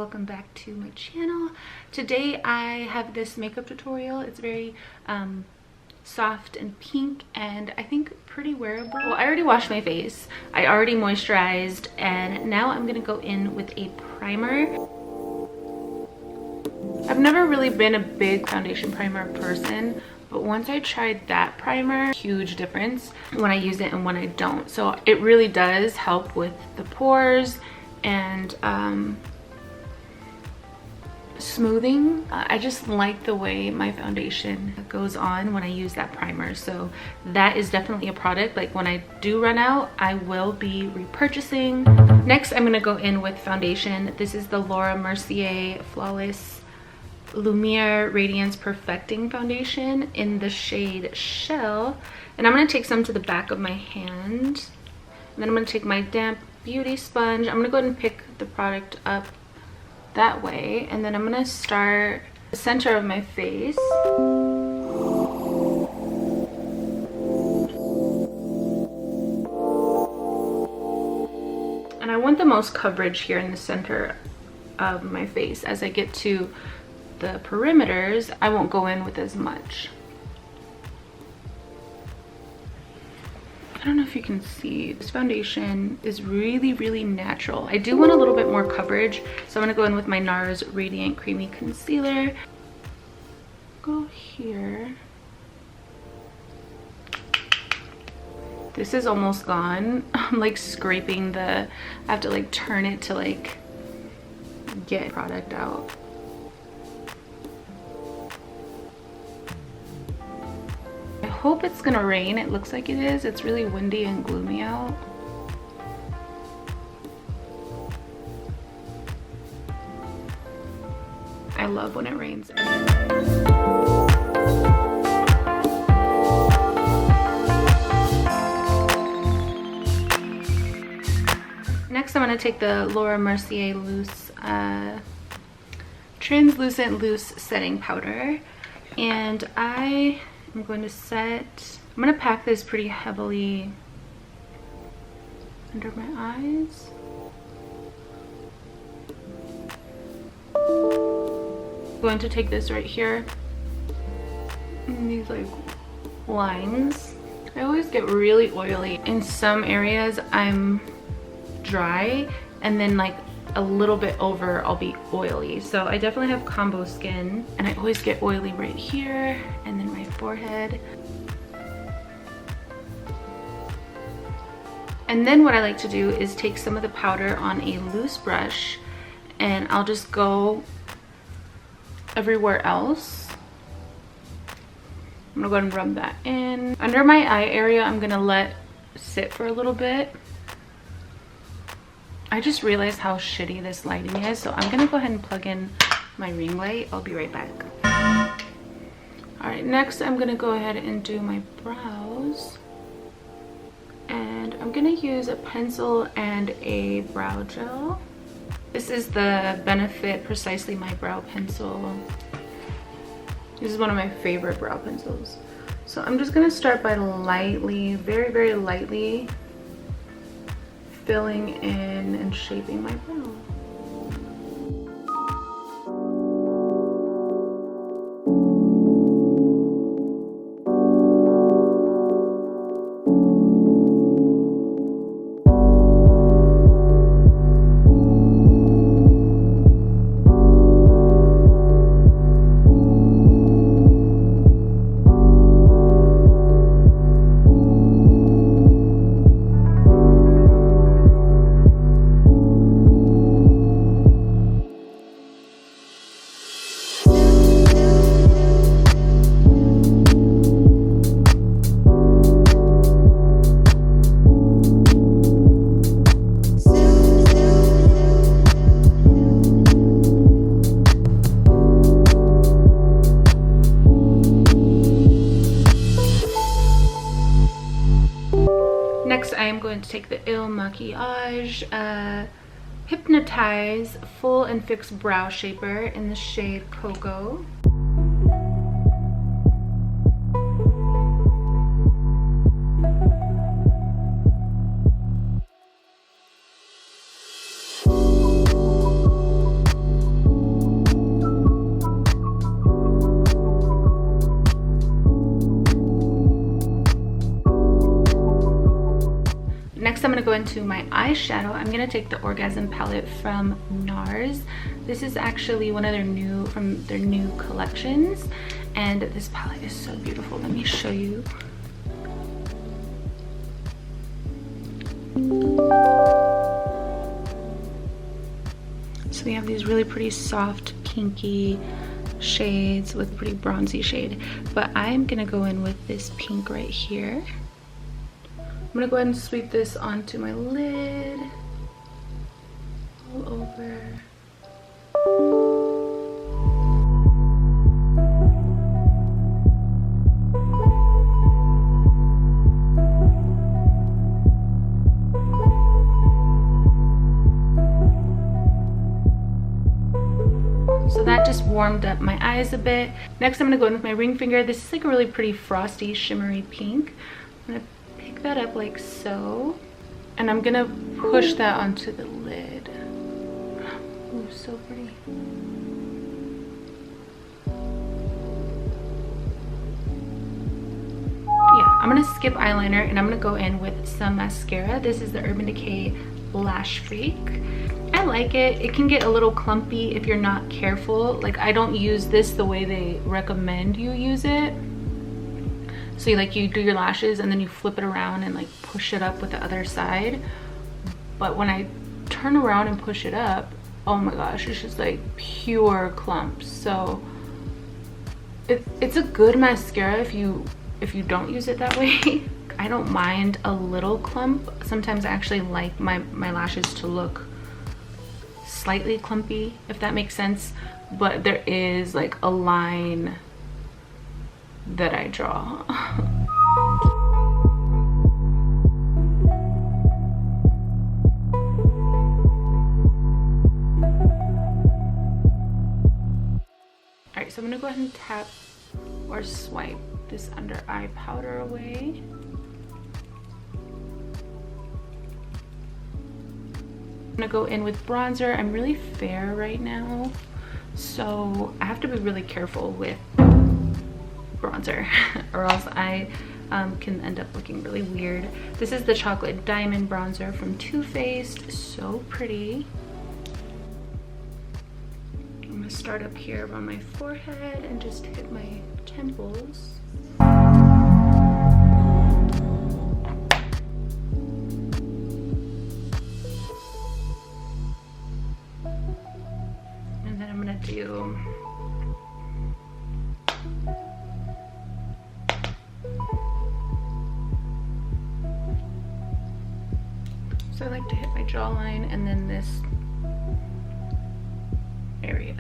welcome back to my channel. Today I have this makeup tutorial. It's very soft and pink and I think pretty wearable. Well, I already washed my face, I already moisturized, and now I'm gonna go in with a primer. I've never really been a big foundation primer person, but once I tried that primer, huge difference when I use it and when I don't. So it really does help with the pores and smoothing. I just like the way my foundation goes on when I use that primer. So that is definitely a product, like when I do run out, I will be repurchasing. Next, I'm gonna go in with foundation. This is the Mercier Flawless Lumiere Radiance Perfecting Foundation in the shade Shell. And I'm gonna take some to the back of my hand. And then I'm gonna take my damp beauty sponge. I'm gonna go ahead and pick the product up that way, and then I'm gonna start the center of my face. And I want the most coverage here in the center of my face. As I get to the perimeters, I won't go in with as much. I don't know if you can see, this foundation is really natural. I do want a little bit more coverage, so I'm gonna go in with my Nars Radiant Creamy Concealer. Go here. This is almost gone. I'm like scraping I have to like turn it to like get product out. I hope it's gonna rain. It looks like it is. It's really windy and gloomy out. I love when it rains. Next, I'm gonna take the Mercier Loose Translucent Loose Setting Powder, and I'm going to I'm going to pack this pretty heavily under my eyes. I'm going to take this right here, and these like lines. I always get really oily. In some areas I'm dry, and then like a little bit over I'll be oily. So I definitely have combo skin, and I always get oily right here and then my forehead. And then what I like to do is take some of the powder on a loose brush, and I'll just go everywhere else. I'm gonna go ahead and rub that in. Under my eye area, I'm gonna let sit for a little bit. I just realized how shitty this lighting is, so I'm gonna go ahead and plug in my ring light. I'll be right back. All right, next I'm gonna go ahead and do my brows. And I'm gonna use a pencil and a brow gel. This is the Benefit Precisely My Brow Pencil. This is one of my favorite brow pencils. So I'm just gonna start by lightly, very lightly, filling in and shaping my brow. Next, I am going to take the Makiage Hypnotize Full and Fix Brow Shaper in the shade Cocoa. go into my eyeshadow. I'm gonna take the Orgasm Palette from Nars. This is actually one of their new collections, and this palette is so beautiful. Let me show you. So we have these really pretty soft pinky shades with pretty bronzy shade, but I'm gonna go in with this pink right here. I'm gonna go ahead and sweep this onto my lid all over. So that just warmed up my eyes a bit. Next, I'm gonna go in with my ring finger. This is like a really pretty frosty, shimmery pink. I'm gonna pick that up like so, and I'm gonna push that onto the lid. Oh, so pretty. Yeah, I'm gonna skip eyeliner and I'm gonna go in with some mascara. This is the Urban Decay Lash Freak. I like it. It can get a little clumpy if you're not careful. Like, I don't use this the way they recommend you use it. So you do your lashes and then you flip it around and like push it up with the other side. But when I turn around and push it up, oh my gosh, it's just like pure clumps. So it's a good mascara if you don't use it that way. I don't mind a little clump. Sometimes I actually like my lashes to look slightly clumpy, if that makes sense, but there is like a line that I draw. Alright, so I'm gonna go ahead and tap or swipe this under eye powder away. I'm gonna go in with bronzer. I'm really fair right now, so I have to be really careful with bronzer or else I can end up looking really weird. This is the Chocolate Diamond bronzer from Too Faced. So pretty. I'm gonna start up here around my forehead and just hit my temples. Do so I like to hit my jawline and then this area.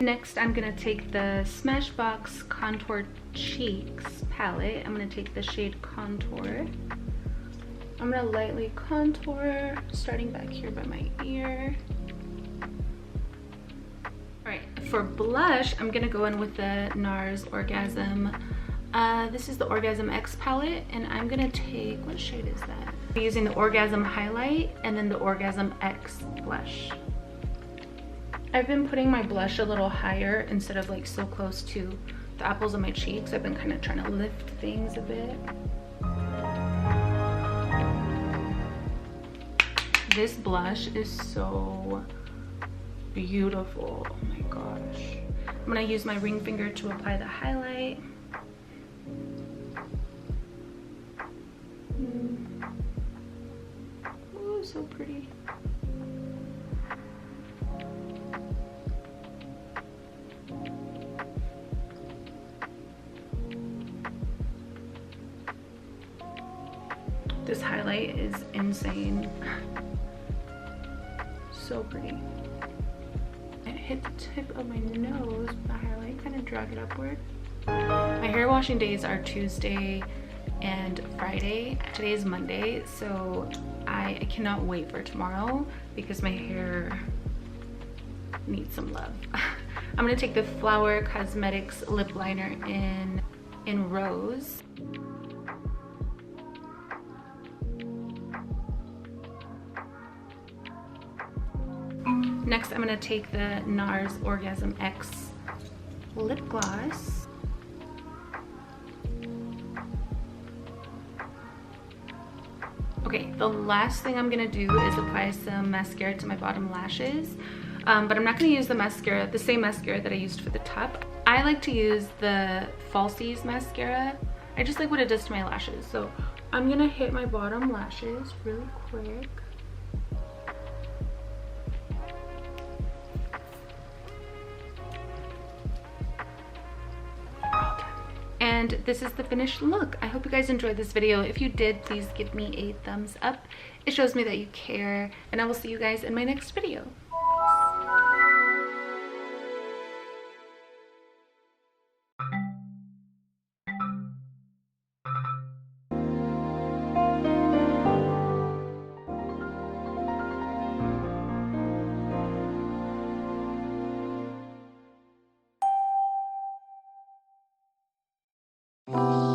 Next, I'm gonna take the Smashbox Contour Cheeks palette. I'm gonna take the shade Contour. I'm gonna lightly contour, starting back here by my ear. Alright, for blush, I'm gonna go in with the Nars Orgasm. This is the Orgasm X palette, and I'm gonna take, what shade is that? I'm using the Orgasm Highlight and then the Orgasm X blush. I've been putting my blush a little higher instead of like so close to the apples of my cheeks. I've been kind of trying to lift things a bit. This blush is so beautiful. Oh my gosh. I'm gonna use my ring finger to apply the highlight. Oh, so pretty. This highlight is insane. So pretty. I hit the tip of my nose with the highlight, kind of drag it upward. My hair washing days are Tuesday and Friday. Today is Monday, so I cannot wait for tomorrow because my hair needs some love. I'm gonna take the Flower Cosmetics lip liner in Rose. Next, I'm gonna take the Nars Orgasm X lip gloss. Okay, the last thing I'm gonna do is apply some mascara to my bottom lashes. But I'm not gonna use the mascara, the same mascara that I used for the top. I like to use the Falsies mascara. I just like what it does to my lashes. So I'm gonna hit my bottom lashes really quick. And this is the finished look. I hope you guys enjoyed this video. If you did, please give me a thumbs up. It shows me that you care, and I will see you guys in my next video. Peace.